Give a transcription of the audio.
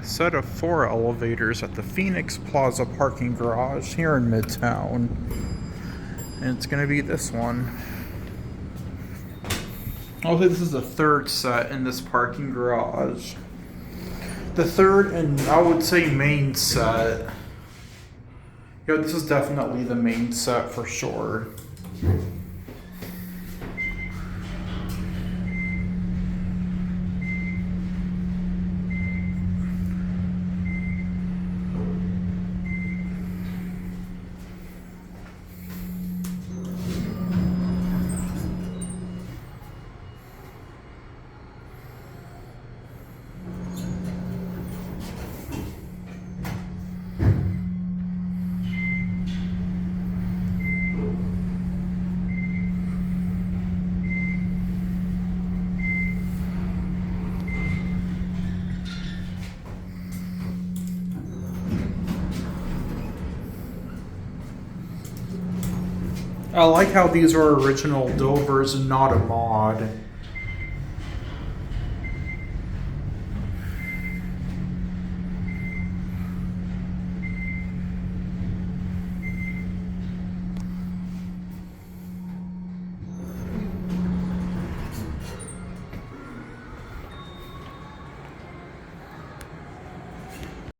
set of 4 elevators at the Phoenix Plaza parking garage here in Midtown. And it's gonna be this one. Okay, this is the 3rd set in this parking garage. The 3rd and I would say main set. Yeah, this is definitely the main set for sure. I like how these are original Dovers and not a mod.